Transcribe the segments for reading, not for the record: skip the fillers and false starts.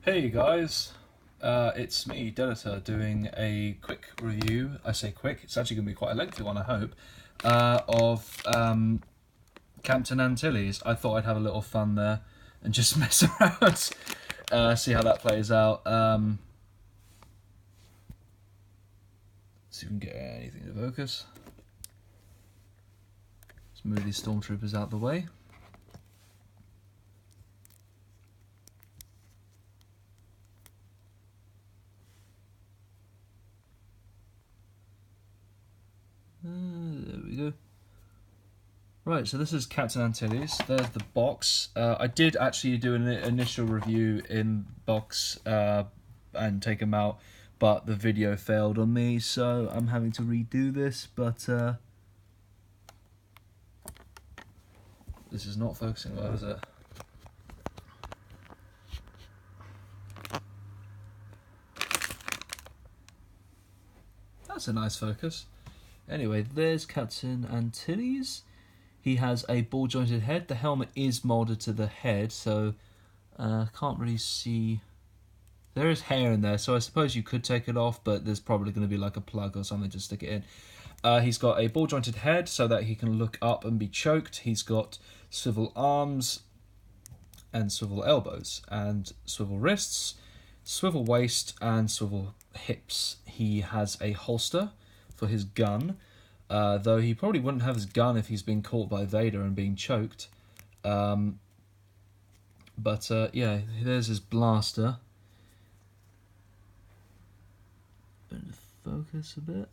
Hey guys, it's me, Delator, doing a quick review. I say quick, it's actually going to be quite a lengthy one, I hope, of Captain Antilles. I thought I'd have a little fun there and just mess around, see how that plays out. See if we can get anything to focus. Let's move these stormtroopers out the way. There we go. Right, so this is Captain Antilles. There's the box. I did actually do an initial review in box and take them out, but the video failed on me, so I'm having to redo this. But this is not focusing well, is it? That's a nice focus. Anyway, there's Captain Antilles. He has a ball-jointed head. The helmet is molded to the head, so can't really see. There is hair in there, so I suppose you could take it off, but there's probably going to be like a plug or something to stick it in. He's got a ball-jointed head so that he can look up and be choked. He's got swivel arms and swivel elbows and swivel wrists, swivel waist and swivel hips. He has a holster for his gun, though he probably wouldn't have his gun if he's been caught by Vader and being choked. Yeah, there's his blaster. Going to focus a bit.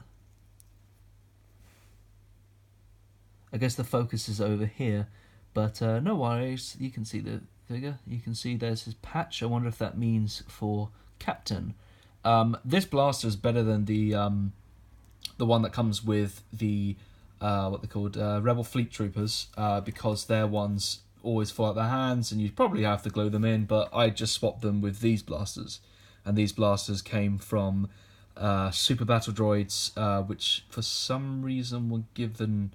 I guess the focus is over here, but no worries. You can see the figure. You can see there's his patch. I wonder if that means for Captain. This blaster is better than the one that comes with the what they're called Rebel Fleet Troopers, because their ones always fall out their hands and you'd probably have to glue them in, but I just swapped them with these blasters, and these blasters came from Super Battle Droids, which for some reason were given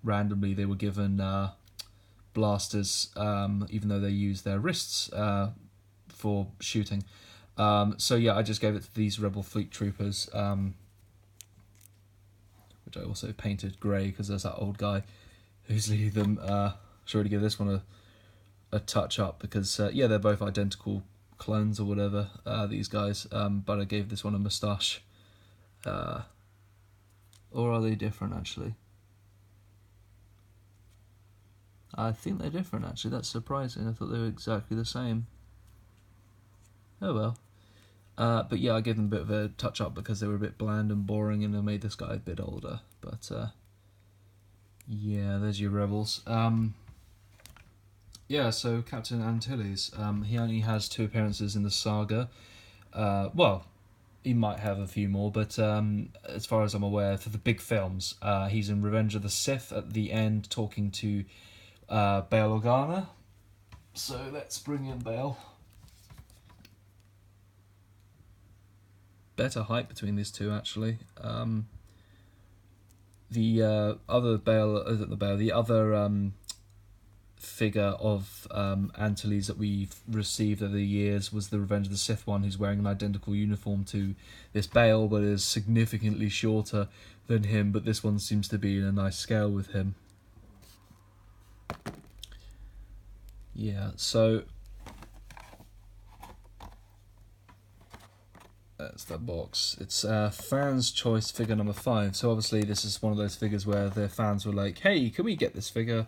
randomly. They were given blasters, even though they use their wrists for shooting. So yeah, I just gave it to these Rebel Fleet Troopers, which I also painted grey because there's that old guy who's leading them. Should really give this one a touch up because yeah, they're both identical clones or whatever, these guys, but I gave this one a moustache. Or are they different actually? I think they're different actually. That's surprising. I thought they were exactly the same. Oh well. But yeah, I gave them a bit of a touch up because they were a bit bland and boring, and I made this guy a bit older. But yeah, there's your rebels. Yeah, so Captain Antilles, he only has 2 appearances in the saga. Well, he might have a few more, but as far as I'm aware, for the big films, he's in Revenge of the Sith at the end talking to Bail Organa. So let's bring in Bail. Better height between these two, actually. The other Bail, the other figure of Antilles that we've received over the years was the Revenge of the Sith one, who's wearing an identical uniform to this Bail, but is significantly shorter than him. But this one seems to be in a nice scale with him. Yeah, so that's that box. It's fans' choice figure number 5. So obviously this is one of those figures where their fans were like, "Hey, can we get this figure?"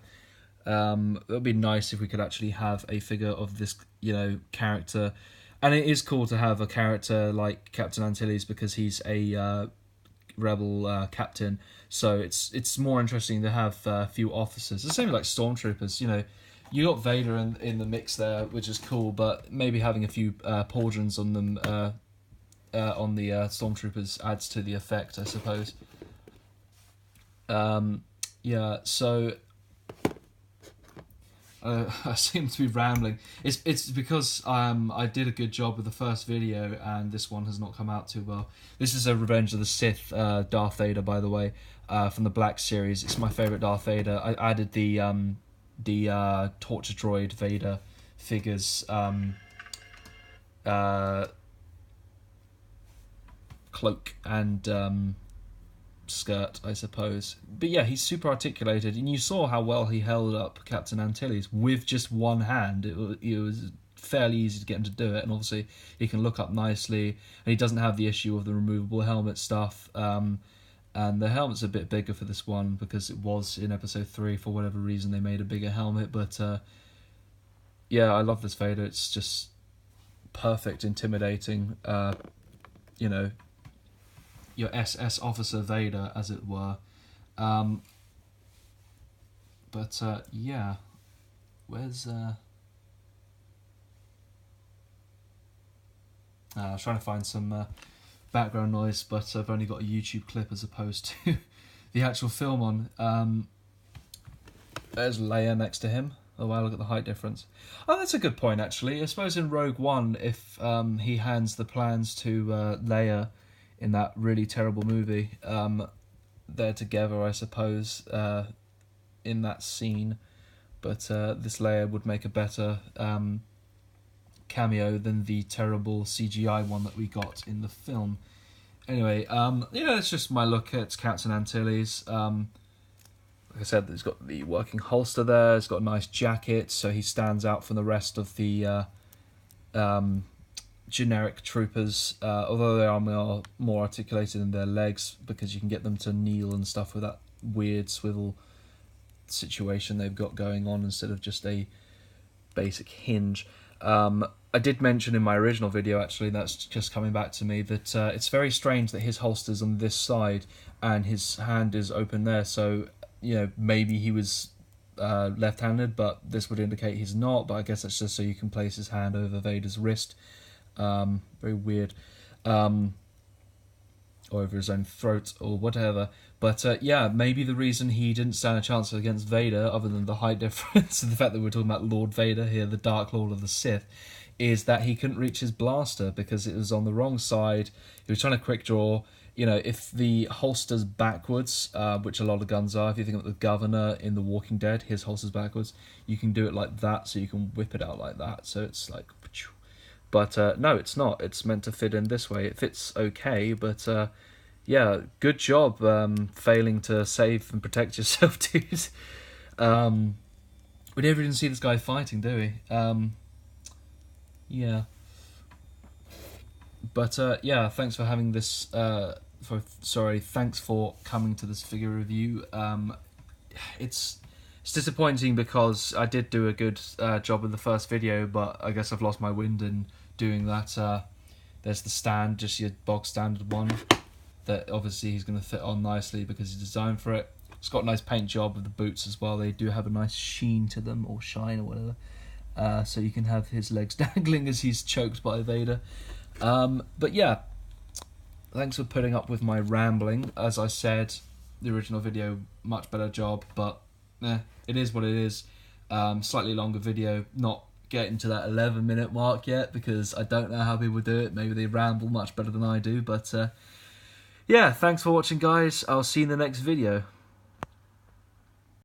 It would be nice if we could actually have a figure of this, character. And it is cool to have a character like Captain Antilles because he's a rebel captain. So it's more interesting to have a few officers. The same like stormtroopers. You got Vader in the mix there, which is cool. But maybe having a few pauldrons on them. On the stormtroopers adds to the effect, I suppose. Yeah, so I seem to be rambling. It's because I did a good job with the first video, and this one has not come out too well. This is a Revenge of the Sith Darth Vader, by the way, from the Black series. It's my favourite Darth Vader. I added the torture droid Vader figures cloak and skirt, I suppose. But yeah, he's super articulated, and you saw how well he held up Captain Antilles with just one hand. It was fairly easy to get him to do it, and obviously he can look up nicely, and he doesn't have the issue of the removable helmet stuff. And the helmet's a bit bigger for this one because it was in episode 3 for whatever reason they made a bigger helmet. But yeah, I love this Vader. It's just perfect, intimidating. You know, your SS officer Vader, as it were. But yeah, where's I was trying to find some background noise, but I've only got a YouTube clip as opposed to the actual film on. There's Leia next to him. Oh wow, look at the height difference. Oh, that's a good point, actually. I suppose in Rogue One, if he hands the plans to Leia in that really terrible movie, they're together, I suppose, in that scene. But this Leia would make a better cameo than the terrible CGI one that we got in the film. Anyway, yeah, it's just my look at Captain Antilles. Like I said, he's got the working holster there. He's got a nice jacket, so he stands out from the rest of the generic troopers. Although they are more articulated in their legs, because you can get them to kneel and stuff with that weird swivel situation they've got going on instead of just a basic hinge. I did mention in my original video, actually, that's just coming back to me, that it's very strange that his holster's on this side and his hand is open there. So, you know, maybe he was left-handed, but this would indicate he's not. But I guess that's just so you can place his hand over Vader's wrist. Very weird. Or over his own throat or whatever. But yeah, maybe the reason he didn't stand a chance against Vader, other than the height difference and the fact that we're talking about Lord Vader here, the Dark Lord of the Sith, is that he couldn't reach his blaster because it was on the wrong side. He was trying to quick draw. You know, if the holster's backwards, which a lot of guns are, if you think of the Governor in The Walking Dead, his holster's backwards, you can do it like that, so you can whip it out like that. So it's like... But no, it's not. It's meant to fit in this way. It fits okay, but yeah, good job failing to save and protect yourself, dude. We never even see this guy fighting, do we? Yeah. But yeah, thanks for having this... thanks for coming to this figure review. It's disappointing because I did do a good job in the first video, but I guess I've lost my wind in doing that. There's the stand, just your bog standard one, that obviously he's going to fit on nicely because he's designed for it. It's got a nice paint job with the boots as well. They do have a nice sheen to them, or shine or whatever. So you can have his legs dangling as he's choked by Vader. But yeah, thanks for putting up with my rambling. As I said, the original video, much better job, but it is what it is. Slightly longer video, not getting to that 11-minute mark yet, because I don't know how people do it. Maybe they ramble much better than I do, but yeah, thanks for watching, guys. I'll see you in the next video.